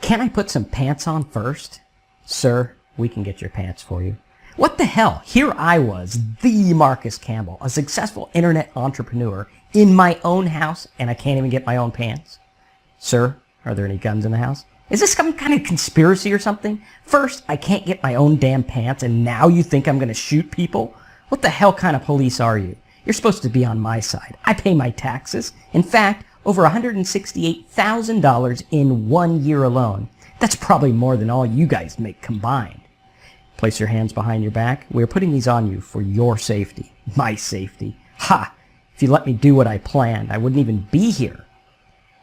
Can't I put some pants on first? Sir, we can get your pants for you. What the hell? Here I was, the Marcus Campbell, a successful internet entrepreneur in my own house, and I can't even get my own pants. Sir, are there any guns in the house? Is this some kind of conspiracy or something? First, I can't get my own damn pants, and now you think I'm going to shoot people? What the hell kind of police are you? You're supposed to be on my side. I pay my taxes. In fact, over $168,000 in 1 year alone. That's probably more than all you guys make combined. Place your hands behind your back. We're putting these on you for your safety. My safety. Ha! If you let me do what I planned, I wouldn't even be here.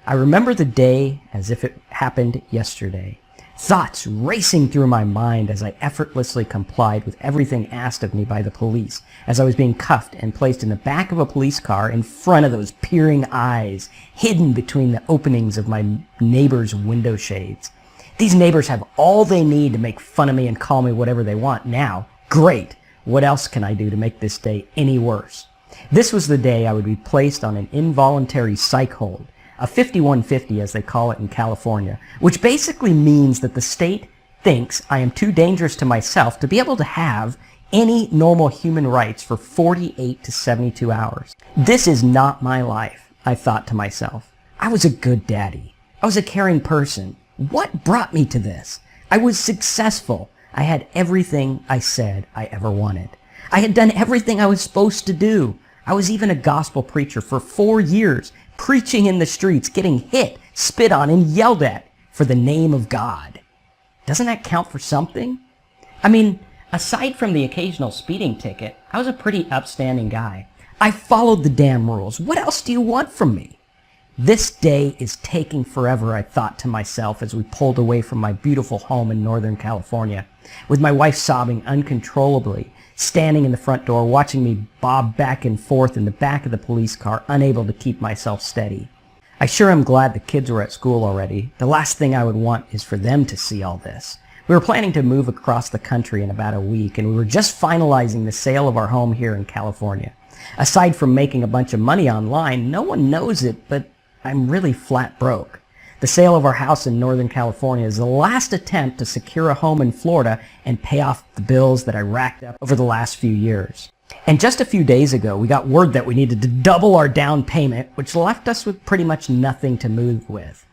I remember the day as if it happened yesterday. Thoughts racing through my mind as I effortlessly complied with everything asked of me by the police, as I was being cuffed and placed in the back of a police car in front of those peering eyes, hidden between the openings of my neighbor's window shades. These neighbors have all they need to make fun of me and call me whatever they want now. Great! What else can I do to make this day any worse? This was the day I would be placed on an involuntary psych hold, a 5150 as they call it in California, which basically means that the state thinks I am too dangerous to myself to be able to have any normal human rights for 48 to 72 hours. This is not my life, I thought to myself. I was a good daddy. I was a caring person. What brought me to this? I was successful. I had everything I said I ever wanted. I had done everything I was supposed to do. I was even a gospel preacher for 4 years, preaching in the streets, getting hit, spit on, and yelled at for the name of God. Doesn't that count for something? I mean, aside from the occasional speeding ticket, I was a pretty upstanding guy. I followed the damn rules. What else do you want from me? This day is taking forever, I thought to myself as we pulled away from my beautiful home in Northern California, with my wife sobbing uncontrollably, standing in the front door, watching me bob back and forth in the back of the police car, unable to keep myself steady. I sure am glad the kids were at school already. The last thing I would want is for them to see all this. We were planning to move across the country in about a week, and we were just finalizing the sale of our home here in California. Aside from making a bunch of money online, no one knows it, but I'm really flat broke. The sale of our house in Northern California is the last attempt to secure a home in Florida and pay off the bills that I racked up over the last few years. And just a few days ago, we got word that we needed to double our down payment, which left us with pretty much nothing to move with.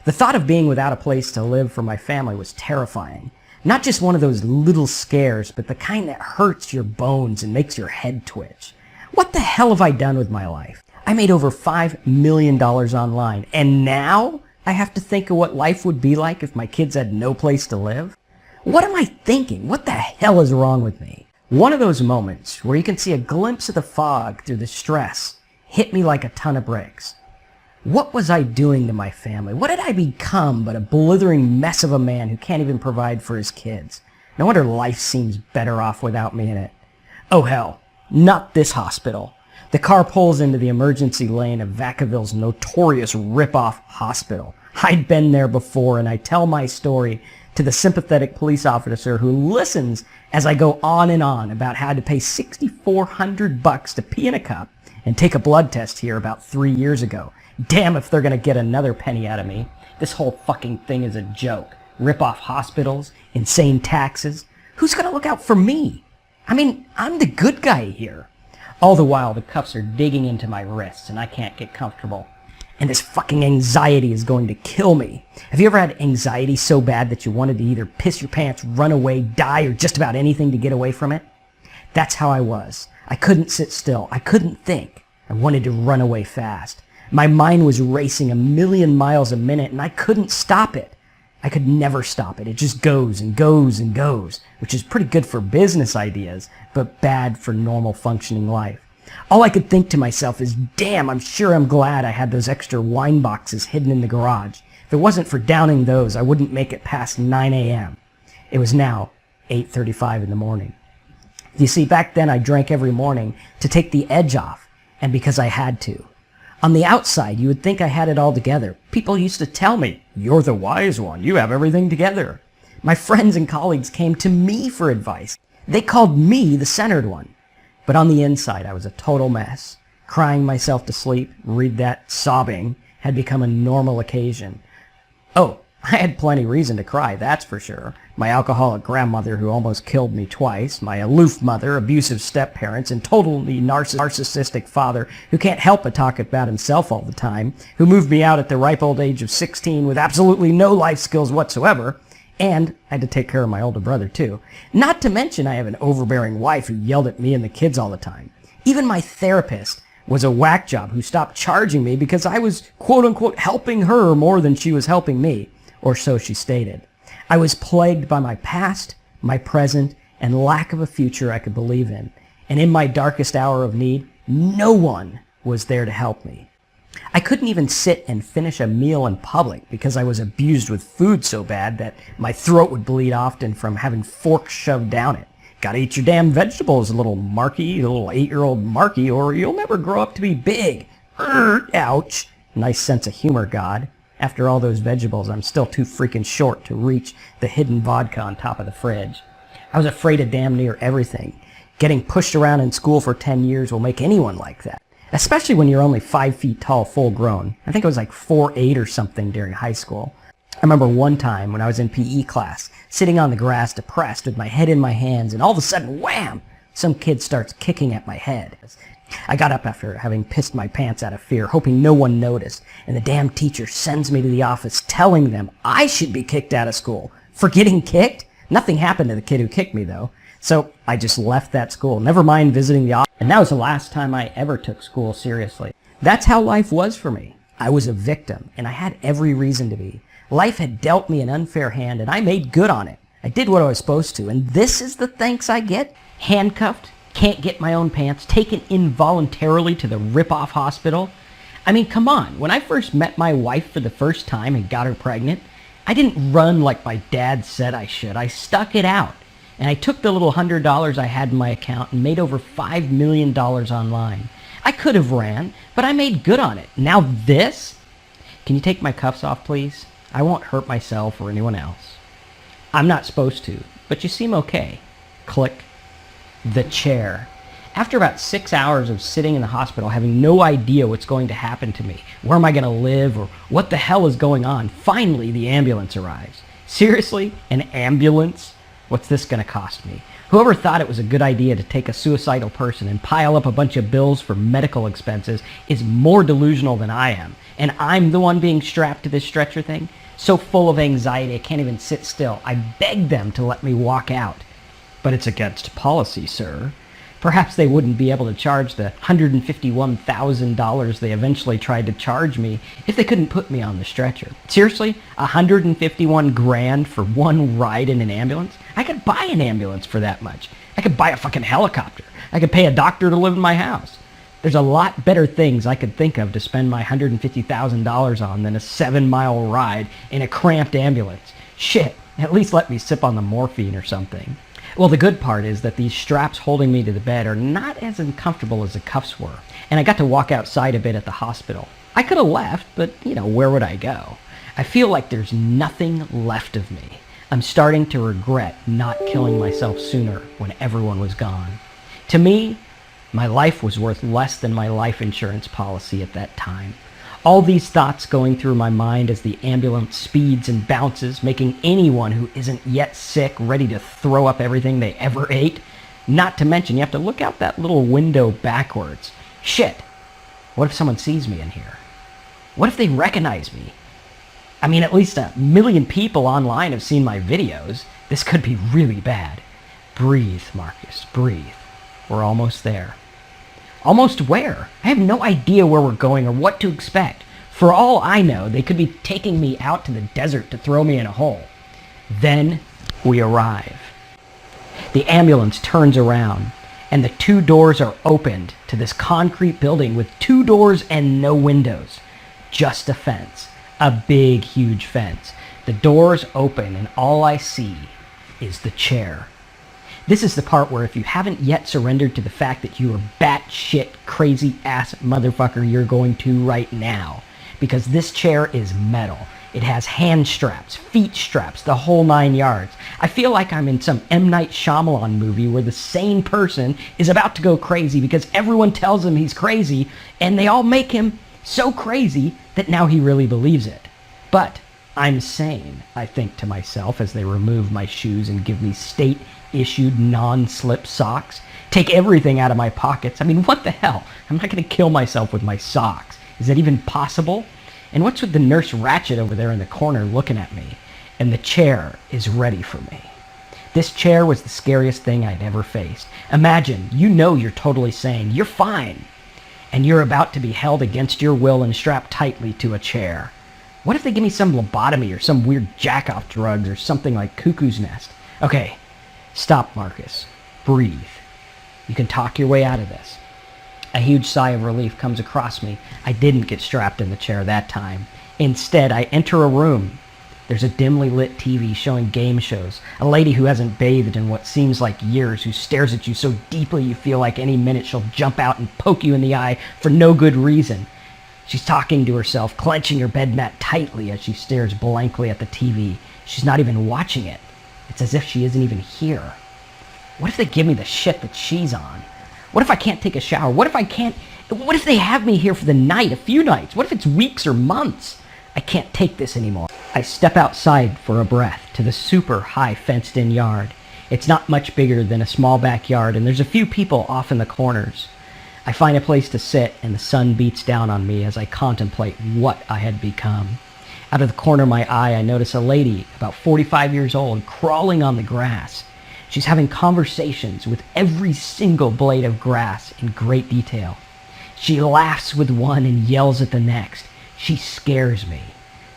The thought of being without a place to live for my family was terrifying. Not just one of those little scares, but the kind that hurts your bones and makes your head twitch. What the hell have I done with my life? I made over $5 million online, and now I have to think of what life would be like if my kids had no place to live? What am I thinking? What the hell is wrong with me? One of those moments where you can see a glimpse of the fog through the stress hit me like a ton of bricks. What was I doing to my family? What did I become but a blithering mess of a man who can't even provide for his kids? No wonder life seems better off without me in it. Oh hell, not this hospital. The car pulls into the emergency lane of Vacaville's notorious rip-off hospital. I'd been there before, and I tell my story to the sympathetic police officer who listens as I go on and on about how to pay $6,400 to pee in a cup and take a blood test here about 3 years ago. Damn if they're going to get another penny out of me. This whole fucking thing is a joke. Rip-off hospitals, insane taxes. Who's going to look out for me? I mean, I'm the good guy here. All the while, the cuffs are digging into my wrists, and I can't get comfortable. And this fucking anxiety is going to kill me. Have you ever had anxiety so bad that you wanted to either piss your pants, run away, die, or just about anything to get away from it? That's how I was. I couldn't sit still. I couldn't think. I wanted to run away fast. My mind was racing 1,000,000 miles a minute, and I couldn't stop it. I could never stop it. It just goes and goes and goes, which is pretty good for business ideas, but bad for normal functioning life. All I could think to myself is, damn, I'm sure I'm glad I had those extra wine boxes hidden in the garage. If it wasn't for downing those, I wouldn't make it past 9 a.m. It was now 8:35 in the morning. You see, back then I drank every morning to take the edge off, and because I had to. On the outside, you would think I had it all together. People used to tell me, "You're the wise one. You have everything together." My friends and colleagues came to me for advice. They called me the centered one. But on the inside, I was a total mess. Crying myself to sleep, read that, sobbing, had become a normal occasion. Oh, I had plenty reason to cry, that's for sure. My alcoholic grandmother who almost killed me twice, my aloof mother, abusive step-parents, and totally narcissistic father who can't help but talk about himself all the time, who moved me out at the ripe old age of 16 with absolutely no life skills whatsoever, and I had to take care of my older brother too. Not to mention I have an overbearing wife who yelled at me and the kids all the time. Even my therapist was a whack job who stopped charging me because I was quote-unquote helping her more than she was helping me, or so she stated. I was plagued by my past, my present, and lack of a future I could believe in. And in my darkest hour of need, no one was there to help me. I couldn't even sit and finish a meal in public because I was abused with food so bad that my throat would bleed often from having forks shoved down it. Gotta eat your damn vegetables, little Marky, little 8-year-old Marky, or you'll never grow up to be big. Ouch. Nice sense of humor, God. After all those vegetables, I'm still too freaking short to reach the hidden vodka on top of the fridge. I was afraid of damn near everything. Getting pushed around in school for 10 years will make anyone like that. Especially when you're only 5 feet tall, full grown. I think I was like 4'8" or something during high school. I remember one time when I was in PE class, sitting on the grass depressed with my head in my hands, and all of a sudden, wham! Some kid starts kicking at my head. I got up after having pissed my pants out of fear, hoping no one noticed, and the damn teacher sends me to the office telling them I should be kicked out of school. For getting kicked? Nothing happened to the kid who kicked me, though. So I just left that school, never mind visiting the office, and that was the last time I ever took school seriously. That's how life was for me. I was a victim, and I had every reason to be. Life had dealt me an unfair hand, and I made good on it. I did what I was supposed to, and this is the thanks I get? Handcuffed, can't get my own pants, taken involuntarily to the rip-off hospital. I mean, come on. When I first met my wife for the first time and got her pregnant, I didn't run like my dad said I should. I stuck it out. And I took the little $100 I had in my account and made over $5 million online. I could have ran, but I made good on it. Now this? Can you take my cuffs off, please? I won't hurt myself or anyone else. I'm not supposed to, but you seem okay. Click. The chair. After about 6 hours of sitting in the hospital having no idea what's going to happen to me, where am I going to live, or what the hell is going on, finally the ambulance arrives. Seriously? An ambulance? What's this going to cost me? Whoever thought it was a good idea to take a suicidal person and pile up a bunch of bills for medical expenses is more delusional than I am. And I'm the one being strapped to this stretcher thing? So full of anxiety I can't even sit still. I begged them to let me walk out. But it's against policy, sir. Perhaps they wouldn't be able to charge the $151,000 they eventually tried to charge me if they couldn't put me on the stretcher. Seriously? $151,000 for one ride in an ambulance? I could buy an ambulance for that much. I could buy a fucking helicopter. I could pay a doctor to live in my house. There's a lot better things I could think of to spend my $150,000 on than a 7-mile ride in a cramped ambulance. Shit, at least let me sip on the morphine or something. Well, the good part is that these straps holding me to the bed are not as uncomfortable as the cuffs were, and I got to walk outside a bit at the hospital. I could have left, but, where would I go? I feel like there's nothing left of me. I'm starting to regret not killing myself sooner when everyone was gone. To me, my life was worth less than my life insurance policy at that time. All these thoughts going through my mind as the ambulance speeds and bounces, making anyone who isn't yet sick ready to throw up everything they ever ate. Not to mention, you have to look out that little window backwards. Shit, what if someone sees me in here? What if they recognize me? I mean, at least 1 million people online have seen my videos. This could be really bad. Breathe, Marcus, breathe. We're almost there. Almost where? I have no idea where we're going or what to expect. For all I know, they could be taking me out to the desert to throw me in a hole. Then we arrive. The ambulance turns around, and the 2 doors are opened to this concrete building with 2 doors and no windows. Just a fence. A big, huge fence. The doors open, and all I see is the chair. This is the part where if you haven't yet surrendered to the fact that you are batshit crazy ass motherfucker, you're going to right now. Because this chair is metal. It has hand straps, feet straps, the whole 9 yards. I feel like I'm in some M. Night Shyamalan movie where the sane person is about to go crazy because everyone tells him he's crazy, and they all make him so crazy that now he really believes it. But I'm sane, I think to myself as they remove my shoes and give me state-issued non-slip socks. Take everything out of my pockets. I mean, what the hell? I'm not going to kill myself with my socks. Is that even possible? And what's with the Nurse Ratched over there in the corner looking at me? And the chair is ready for me. This chair was the scariest thing I'd ever faced. Imagine, you know you're totally sane. You're fine. And you're about to be held against your will and strapped tightly to a chair. What if they give me some lobotomy or some weird jack-off drugs or something like Cuckoo's Nest? Okay, stop, Marcus. Breathe. You can talk your way out of this. A huge sigh of relief comes across me. I didn't get strapped in the chair that time. Instead, I enter a room. There's a dimly lit TV showing game shows. A lady who hasn't bathed in what seems like years, who stares at you so deeply you feel like any minute she'll jump out and poke you in the eye for no good reason. She's talking to herself, clenching her bed mat tightly as she stares blankly at the TV. She's not even watching it. It's as if she isn't even here. What if they give me the shit that she's on? What if I can't take a shower? What if they have me here for the night, a few nights? What if it's weeks or months? I can't take this anymore. I step outside for a breath to the super high fenced-in yard. It's not much bigger than a small backyard, and there's a few people off in the corners. I find a place to sit, and the sun beats down on me as I contemplate what I had become. Out of the corner of my eye, I notice a lady, about 45 years old, crawling on the grass. She's having conversations with every single blade of grass in great detail. She laughs with one and yells at the next. She scares me.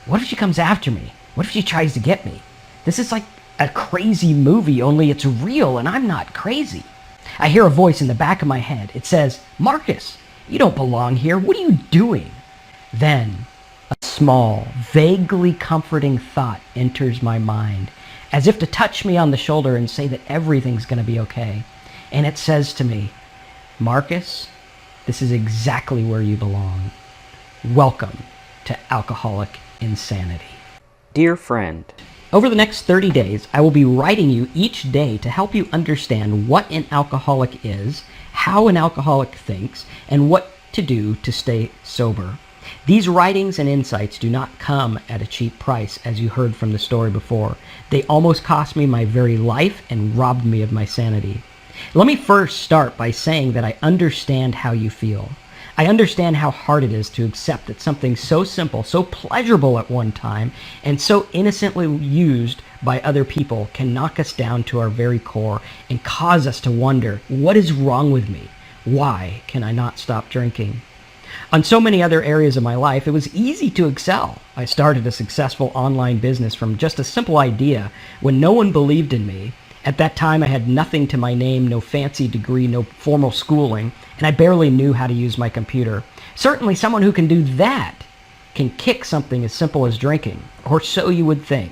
What if she comes after me? What if she tries to get me? This is like a crazy movie, only it's real and I'm not crazy. I hear a voice in the back of my head. It says, "Marcus, you don't belong here. What are you doing?" Then, a small, vaguely comforting thought enters my mind, as if to touch me on the shoulder and say that everything's going to be okay. And it says to me, "Marcus, this is exactly where you belong. Welcome to alcoholic insanity." Dear friend, over the next 30 days, I will be writing you each day to help you understand what an alcoholic is, how an alcoholic thinks, and what to do to stay sober. These writings and insights do not come at a cheap price, as you heard from the story before. They almost cost me my very life and robbed me of my sanity. Let me first start by saying that I understand how you feel. I understand how hard it is to accept that something so simple, so pleasurable at one time, and so innocently used by other people can knock us down to our very core and cause us to wonder, what is wrong with me? Why can I not stop drinking? On so many other areas of my life, it was easy to excel. I started a successful online business from just a simple idea when no one believed in me. At that time, I had nothing to my name, no fancy degree, no formal schooling, and I barely knew how to use my computer. Certainly someone who can do that can kick something as simple as drinking, or so you would think.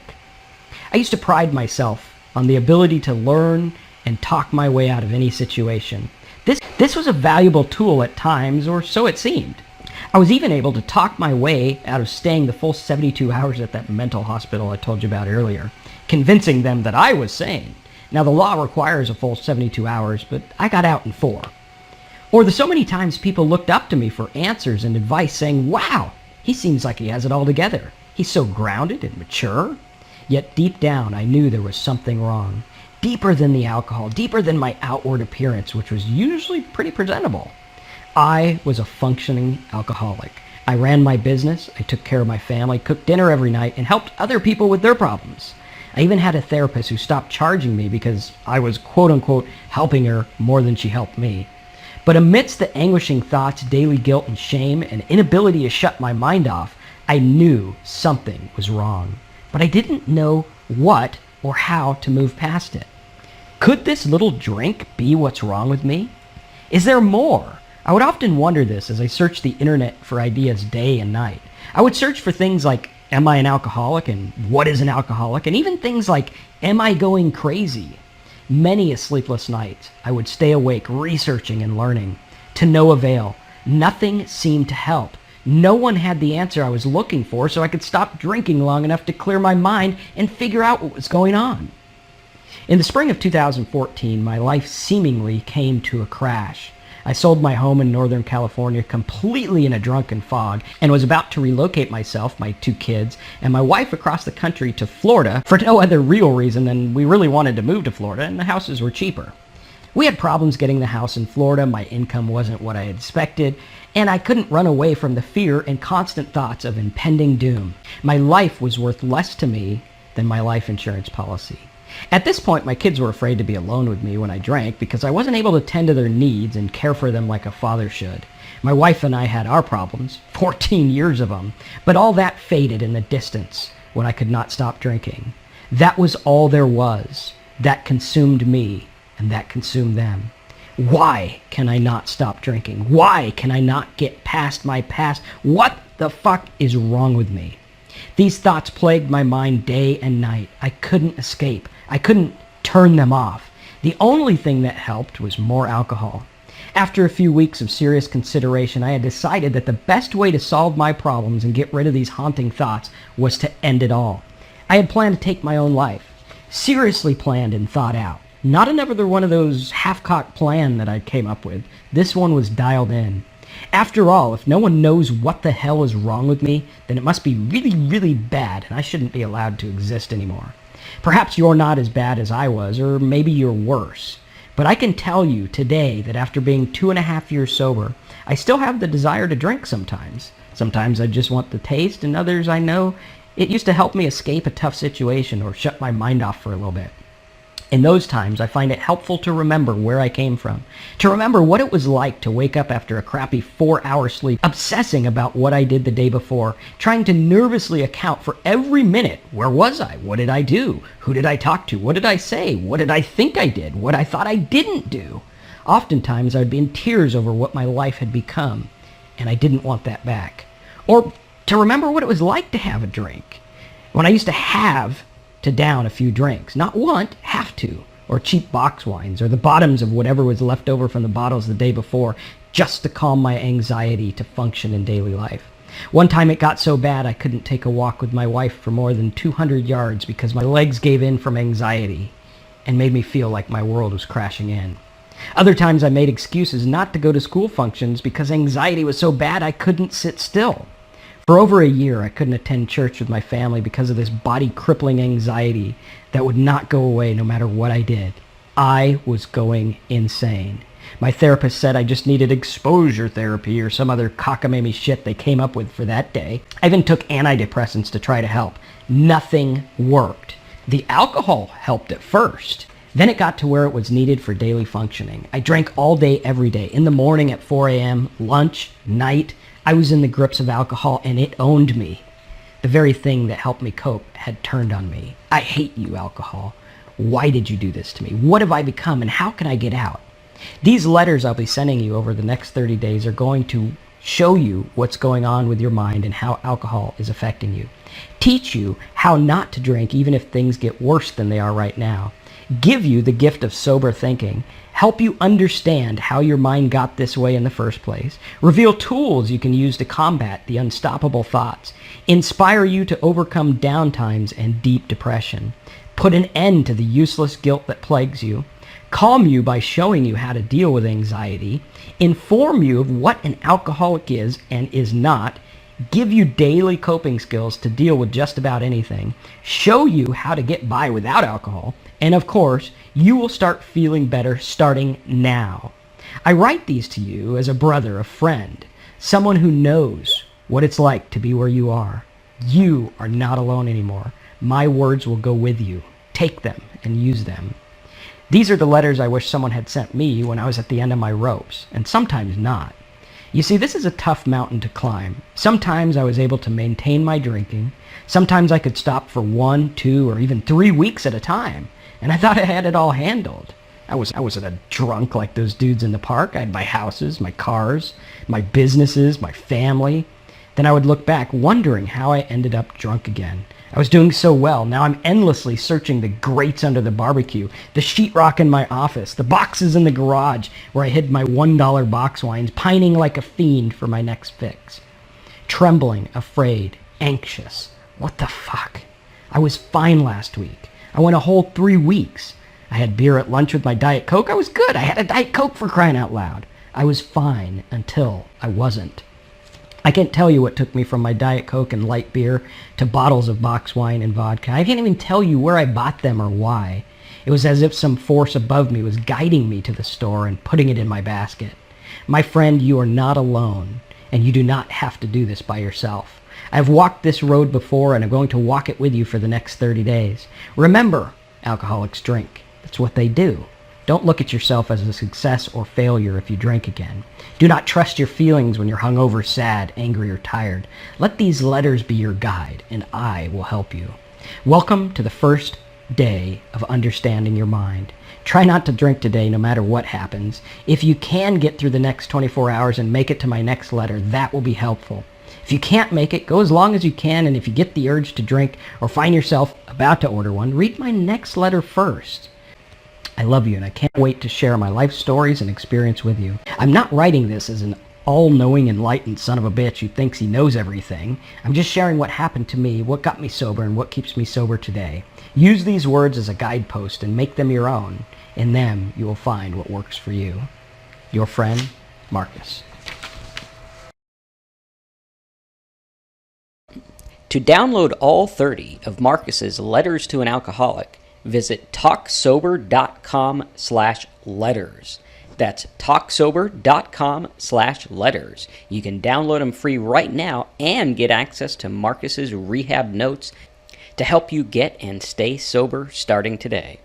I used to pride myself on the ability to learn and talk my way out of any situation. This was a valuable tool at times, or so it seemed. I was even able to talk my way out of staying the full 72 hours at that mental hospital I told you about earlier, convincing them that I was sane. Now, the law requires a full 72 hours, but I got out in 4. Or the so many times people looked up to me for answers and advice saying, "Wow, he seems like he has it all together. He's so grounded and mature." Yet deep down, I knew there was something wrong. Deeper than the alcohol, deeper than my outward appearance, which was usually pretty presentable. I was a functioning alcoholic. I ran my business, I took care of my family, cooked dinner every night, and helped other people with their problems. I even had a therapist who stopped charging me because I was quote-unquote helping her more than she helped me. But amidst the anguishing thoughts, daily guilt and shame, and inability to shut my mind off, I knew something was wrong. But I didn't know what or how to move past it. Could this little drink be what's wrong with me? Is there more? I would often wonder this as I searched the internet for ideas day and night. I would search for things like, am I an alcoholic, and what is an alcoholic, and even things like, am I going crazy? Many a sleepless night, I would stay awake researching and learning. To no avail. Nothing seemed to help. No one had the answer I was looking for, so I could stop drinking long enough to clear my mind and figure out what was going on. In the spring of 2014, my life seemingly came to a crash. I sold my home in Northern California completely in a drunken fog and was about to relocate myself, my 2 kids, and my wife across the country to Florida for no other real reason than we really wanted to move to Florida and the houses were cheaper. We had problems getting the house in Florida, my income wasn't what I had expected, and I couldn't run away from the fear and constant thoughts of impending doom. My life was worth less to me than my life insurance policy. At this point, my kids were afraid to be alone with me when I drank because I wasn't able to tend to their needs and care for them like a father should. My wife and I had our problems, 14 years of them, but all that faded in the distance when I could not stop drinking. That was all there was. That consumed me, and that consumed them. Why can I not stop drinking? Why can I not get past my past? What the fuck is wrong with me? These thoughts plagued my mind day and night. I couldn't escape. I couldn't turn them off. The only thing that helped was more alcohol. After a few weeks of serious consideration, I had decided that the best way to solve my problems and get rid of these haunting thoughts was to end it all. I had planned to take my own life. Seriously planned and thought out. Not another one of those half-cocked plan that I came up with. This one was dialed in. After all, if no one knows what the hell is wrong with me, then it must be really, really bad, and I shouldn't be allowed to exist anymore. Perhaps you're not as bad as I was, or maybe you're worse. But I can tell you today that after being 2.5 years sober, I still have the desire to drink sometimes. Sometimes I just want the taste, and others I know it used to help me escape a tough situation or shut my mind off for a little bit. In those times, I find it helpful to remember where I came from, to remember what it was like to wake up after a crappy 4-hour sleep, obsessing about what I did the day before, trying to nervously account for every minute. Where was I? What did I do? Who did I talk to? What did I say? What did I think I did? What I thought I didn't do? Oftentimes, I would be in tears over what my life had become, and I didn't want that back. Or to remember what it was like to have a drink. When I used to have to down a few drinks. Not want, have to. Or cheap box wines, or the bottoms of whatever was left over from the bottles the day before, just to calm my anxiety to function in daily life. One time it got so bad I couldn't take a walk with my wife for more than 200 yards because my legs gave in from anxiety and made me feel like my world was crashing in. Other times I made excuses not to go to school functions because anxiety was so bad I couldn't sit still. For over a year, I couldn't attend church with my family because of this body-crippling anxiety that would not go away no matter what I did. I was going insane. My therapist said I just needed exposure therapy or some other cockamamie shit they came up with for that day. I even took antidepressants to try to help. Nothing worked. The alcohol helped at first. Then it got to where it was needed for daily functioning. I drank all day, every day. In the morning at 4 a.m., lunch, night. I was in the grips of alcohol and it owned me. The very thing that helped me cope had turned on me. I hate you, alcohol. Why did you do this to me? What have I become and how can I get out? These letters I'll be sending you over the next 30 days are going to show you what's going on with your mind and how alcohol is affecting you. Teach you how not to drink even if things get worse than they are right now. Give you the gift of sober thinking. Help you understand how your mind got this way in the first place. Reveal tools you can use to combat the unstoppable thoughts. Inspire you to overcome downtimes and deep depression. Put an end to the useless guilt that plagues you. Calm you by showing you how to deal with anxiety. Inform you of what an alcoholic is and is not. Give you daily coping skills to deal with just about anything. Show you how to get by without alcohol. And of course, you will start feeling better starting now. I write these to you as a brother, a friend, someone who knows what it's like to be where you are. You are not alone anymore. My words will go with you. Take them and use them. These are the letters I wish someone had sent me when I was at the end of my ropes, and sometimes not. You see, this is a tough mountain to climb. Sometimes I was able to maintain my drinking. Sometimes I could stop for 1, 2, or even 3 weeks at a time. And I thought I had it all handled. I wasn't a drunk like those dudes in the park. I had my houses, my cars, my businesses, my family. Then I would look back, wondering how I ended up drunk again. I was doing so well. Now I'm endlessly searching the grates under the barbecue, the sheetrock in my office, the boxes in the garage where I hid my $1 box wines, pining like a fiend for my next fix. Trembling, afraid, anxious. What the fuck? I was fine last week. I went a whole 3 weeks. I had beer at lunch with my Diet Coke. I was good. I had a Diet Coke for crying out loud. I was fine until I wasn't. I can't tell you what took me from my Diet Coke and light beer to bottles of box wine and vodka. I can't even tell you where I bought them or why. It was as if some force above me was guiding me to the store and putting it in my basket. My friend, you are not alone, and you do not have to do this by yourself. I've walked this road before, and I'm going to walk it with you for the next 30 days. Remember, alcoholics drink. That's what they do. Don't look at yourself as a success or failure if you drink again. Do not trust your feelings when you're hungover, sad, angry, or tired. Let these letters be your guide, and I will help you. Welcome to the first day of understanding your mind. Try not to drink today no matter what happens. If you can get through the next 24 hours and make it to my next letter, that will be helpful. If you can't make it, go as long as you can, and if you get the urge to drink or find yourself about to order one, read my next letter first. I love you, and I can't wait to share my life stories and experience with you. I'm not writing this as an all-knowing, enlightened son of a bitch who thinks he knows everything. I'm just sharing what happened to me, what got me sober, and what keeps me sober today. Use these words as a guidepost and make them your own. In them, you will find what works for you. Your friend, Marcus. To download all 30 of Marcus's Letters to an Alcoholic, visit talksober.com/letters. That's talksober.com/letters. You can download them free right now and get access to Marcus's rehab notes to help you get and stay sober starting today.